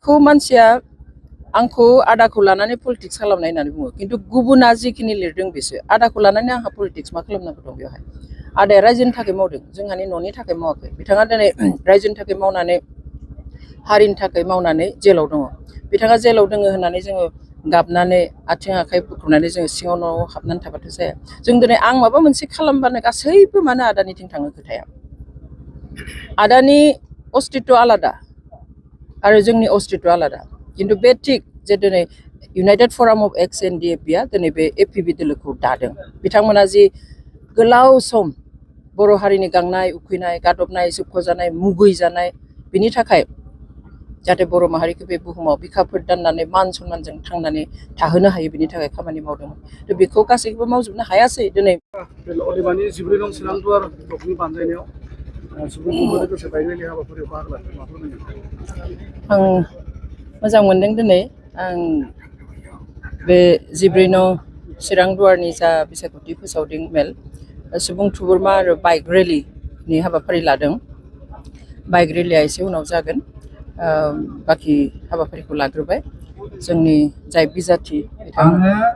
बेखौ मानसिया आंखौ आदाखौ लानानै पलिटिक्स खालामनाय होननानै बुङो खिन्थु गुबुना जिखिनि लिरदों बेसो आदाखौ लानानै आंहा पलिटिक्स मा खालामनांगौ दं बेवहाय आदाया रायजोनि थाखाय मावदों जोंहानि न'नि थाखाय मावाखै बिथाङा दिनै रायजोनि थाखाय मावनानै हारिनि थाखाय मावनानै जेलाव दङ बिथाङा जेलाव दङ होननानै जोङो गाबनानै आथिं आखाइ बुख्रुबनानै जोङो सिङाव न'आव हाबनानै थाबाथ' जाया जों दिनै आं माबा मोनसे खालामबानो गासैबो मानो आदानिथिं थाङो खोथाया आदानि अस्तित्व आलादा आरो जोंनि अस्तित्व आलादा खिन्थु बे थिग जे दिनै इउनाइटेड फराम अफ एक्स एनडिएफबिआ दिनै बे एपिबि दोलोखौ दादों बिथांमोना जि गोलाव सम बर' हारिनि गांनाय उखैनाय गादबनाय सोबख'जानाय मुगैजानाय बिनि थाखाय जाहाथे बर' माहारिखौ बे बुहुमाव बिखाफोर दाननानै मान सन्मानजों थांनानै थाहोनो हायो बिनि थाखाय खामानि मावदोंमोन थ' बेखौ गासैखौबो मावजोबनो हायासै दिनै अदेबानि 14 नं सिरांदुवार ब्लकनि बानजायनायाव सुबुंफोरजों गोसो बायनायनि हाबाफारियाव बाहागो लादों माखौ होनो आं मोजां मोनदों दिनै आं बे 14 नं सिरांदुवारनि जा बिसायख'थि फोसावदिं मेल सुबुं थुबुरमा आरो बाइक रेलिनि हाबाफारि लादों बाइक रेलिया एसे उनाव जागोन बाखि हाबाफारिखौ लाग्रोबाय जोंनि जाय बिजाथि बिथां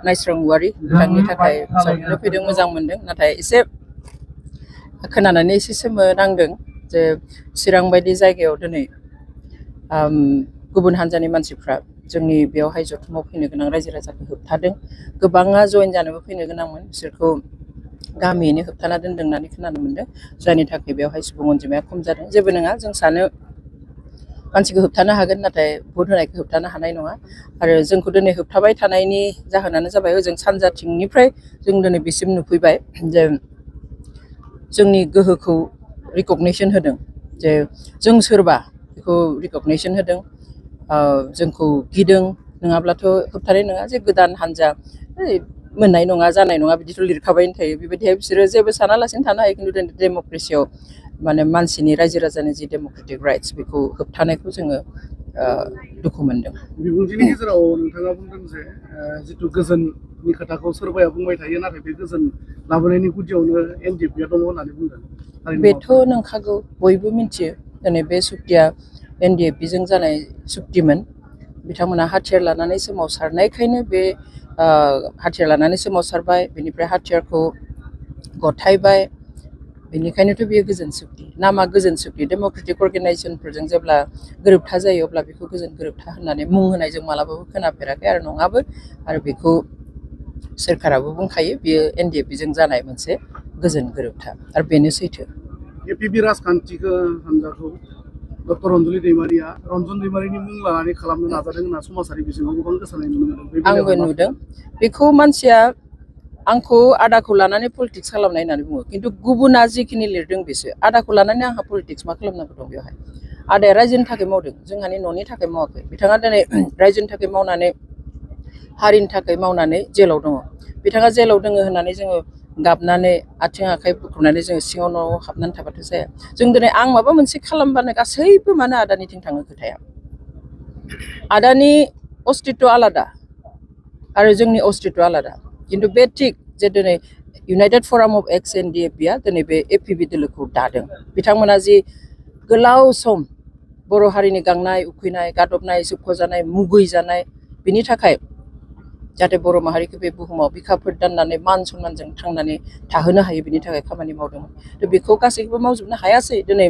नायस्रां औवारि बिथांनि थाखाय फोसावदिंनो फैदों मोजां मोनदों नाथाय एसे खोनानानै एसे सोमोनांदों जे चिरां बायदि जायगायाव दिनै गुबुन हान्जानि मानसिफ्रा जोंनि बेयावहाय जथुमाव फैनो गोनां रायजो राजाखौ होबथादों गोबाङा जइन जानोबो फैनो गोनांमोन बिसोरखौ गामियैनो होबथाना दोनदों होननानै खोनानो मोनदों जायनि थाखाय बेवहाय सुबुं अनजिमाया खम जादों जेबो नङा जों सानो मानसिखौ होबथानो हागोन नाथाय भट होनायखौ होबथानो हानाय नङा आरो जोंखौ दिनै होबथाबाय थानायनि जाहोनानो जाबाय ओजों सानजाथिंनिफ्राय जों दिनै बिसिम नुफैबाय जे जोंनि गोहोखौ रिकगनिसन होदों जे जों सोरबा बेखौ रिकगनिसन होदों जोंखौ गिदों नङाब्लाथ' होबथानाय नङा जे गोदान हान्जा मोननाय नङा जानाय नङा बिदिथ' लिरखाबायनो थायो बेबायदिहाय बिसोरो जेबो सानालासिनो थानो हायो खिन्थु डेम'क्रेसियाव माने मानसिनि रायजो राजानि जि डेम'क्रेटिक राइट्स बेखौ होबथानायखौ जोङो दुखु मोनदों बिबुंथिनि गेजेराव नोंथाङा बुंदों जे जिथु गोजोननि खोथाखौ सोरबाया बुंबाय थायो नाथाय बे गोजोन लाबोनायनि गुदियावनो एनडिएफबिआ दङ होननानै बुंदों बेथ' नंखागौ बयबो मिथियो दिनै बे सुक्तिया एनडिएफबिजों जानाय सुक्तिमोन बिथांमोना हाथियार लानानै सोमावसारनायखायनो बे हाथियार लानानै सोमावसारबाय बेनिफ्राय हाथियारखौ गथायबाय बेनिखायनोथ' बेयो गोजोन सुक्ति नामा गोजोन सुक्ति डेम'क्रेटिक अर्गेनाइजेसनफोरजों जेब्ला गोरोबथा जायो अब्ला बेखौ गोजोन गोरोबथा होननानै मुं होनाय जों मालाबाबो खोनाफेराखै आरो नङाबो आरो बेखौ सोरखाराबो बुंखायो बेयो एनडिएफबिजों जानाय मोनसे गोजोन गोरोबथा आरो बेनो सैथो एपिबि राजखान्थिखौ हान्जाखौ डक्टर रन्जलि दैमारिया रन्जन दैमारिनि मुं लानानै खालामनो नाजादों होनना समाजारि बिजोङाव गोबां गोसारनाय नुनो मोनदों आंबो नुदों बेखौ मानसिया आंखौ आदाखौ लानानै पलिटिक्स खालामनाय होननानै बुङो खिन्थु गुबुना जिखिनि लिरदों बेसो आदाखौ लानानै आंहा पलिटिक्स मा खालामनांगौ दं बेवहाय आदाया रायजोनि थाखाय मावदों जोंहानि न'नि थाखाय मावाखै बिथाङा दिनै रायजोनि थाखाय मावनानै हारिनि थाखाय मावनानै जेलाव दङ बिथाङा जेलाव दङ होननानै जोङो गाबनानै आथिं आखाइ बुख्रुबनानै जोङो सिङाव न'आव हाबनानै थाबाथ' जाया जों दिनै आं माबा मोनसे खालामबानो गासैबो मानो आदानिथिं थाङो खोथाया आदानि अस्तित्व आलादा आरो जोंनि अस्तित्व आलादा खिन्थु बे थिग जे दिनै इउनाइटेड फराम अफ एक्स एनडिएफबिआ दिनै बे एपिबि दोलोखौ दादों बिथांमोना जि गोलाव सम बर' हारिनि गांनाय उखैनाय गादबनाय सोबख'जानाय मुगैजानाय बिनि थाखाय जाहाथे बर' माहारिखौ बे बुहुमाव बिखाफोर दाननानै मान सन्मानजों थांनानै थाहोनो हायो बिनि थाखाय खामानि मावदोंमोन थ' बेखौ गासैखौबो मावजोबनो हायासै दिनै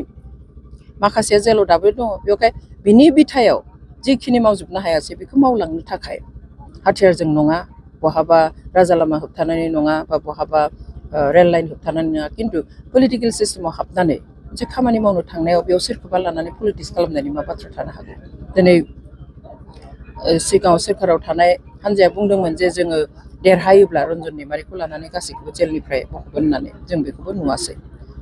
माखासेया जेलाव दाबो दङ बेवहाय बिनि बिथायाव जिखिनि मावजोबनो हायासै बेखौ मावलांनो थाखाय हाथियारजों नङा बहाबा राजा लामा होबथानानै नङा बा बहाबा रेल लाइन होबथानानै नङा खिन्थु पलिटिकेल सिस्टेमाव हाबनानै मोनसे खामानि मावनो थांनायाव बेयाव सोरखौबा लानानै पलिटिक्स खालामनायनि मा बाथ्रा थानो हागौ दिनै सिगाङाव सोरखाराव थानाय हान्जाया बुंदोंमोन जे जोङो देरहायोब्ला रन्जन दैमारिखौ लानानै गासैखौबो जेलनिफ्राय बख'गोन होननानै जों बेखौबो नुवासै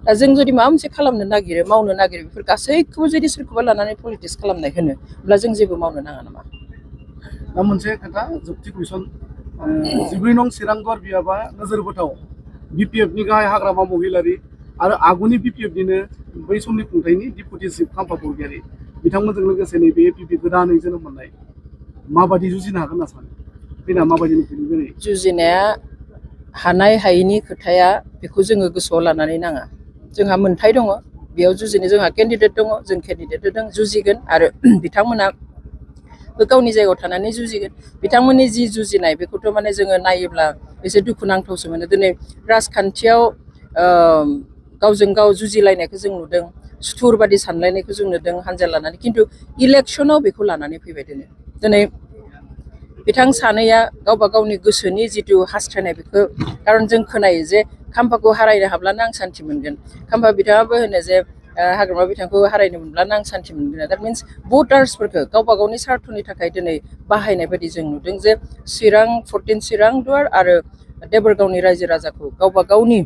दा जों जुदि माबा मोनसे खालामनो नागिरो मावनो नागिरो बेफोर गासैखौबो जुदि सोरखौबा लानानै पलिटिक्स खालामनाय होनो अब्ला जों जेबो मावनो नाङा नामा दा मोनसे खोथा जोबथि कुइसन 14 नं सिरांदुवार बियाबा नोजोर बोथाव बिपिएफनि गाहाय हाग्रामा महिलारि आरो आगुनि बिपिएफनिनो बै समनि खुंथायनि डिपुटि चिफ खाम्फा बरगयारि बिथांमोनजों लोगोसे नैबे एपिबि गोदानै जोनोम मोननाय माबायदि जुजिनो हागोन होनना सानो फैना माबायदि नुफैदों दिनै जुजिनाया हानाय हायैनि खोथाया बेखौ जोङो गोसोआव लानानै नाङा जोंहा मोन्थाय दङ बेयाव जुजिनो जोंहा केन्डिडेट दङ जों केन्डिडेटजों जुजिगोन आरो बिथांमोना गावनि जायगायाव थानानै जुजिगोन बिथांमोननि जि जुजिनाय बेखौथ' माने जोङो नायोब्ला एसे दुखुनांथावसो मोनो दिनै राजखान्थियाव गावजों गाव जुजिलायनायखौ जों नुदों सुथुर बादि सानलायनायखौ जों नुदों हानजा लानानै खिन्थु इलेक्सनाव बेखौ लानानै फैबाय दिनै बिथां सानैया गावबा गावनि गोसोनि जिथु हास्थायनाय बेखौ खारन जों खोनायो जे खाम्फाखौ हारायनो हाब्लानो आं सान्थि मोनगोन खाम्फा बिथाङाबो होनो जे हाग्रामा बिथांखौ हारायनो मोनब्लानो आं सान्थि मोनगोन द्याट मिन्स भटार्सफोरखौ गावबा गावनि सार्थनि थाखाय दिनै बाहायनाय बायदि जों नुदों जे चिरां 14 चिरां दुवार आरो देबोरगावनि रायजो राजाखौ गावबा गावनि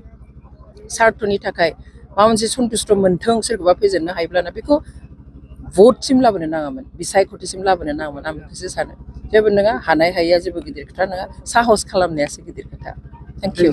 सार्थनि थाखाय माबा मोनसे सन्तुष्ट मोन्थों सोरखौबा फेजेननो हायोब्लाना बेखौ भटसिम लाबोनो नाङामोन बिसायख'थिसिम लाबोनो नाङामोन आं बेखौसो सानो जेबो नङा हानाय हायैया जेबो गिदिर खोथा नङा साहस खालामनायासो गिदिर खोथा थेंक इउ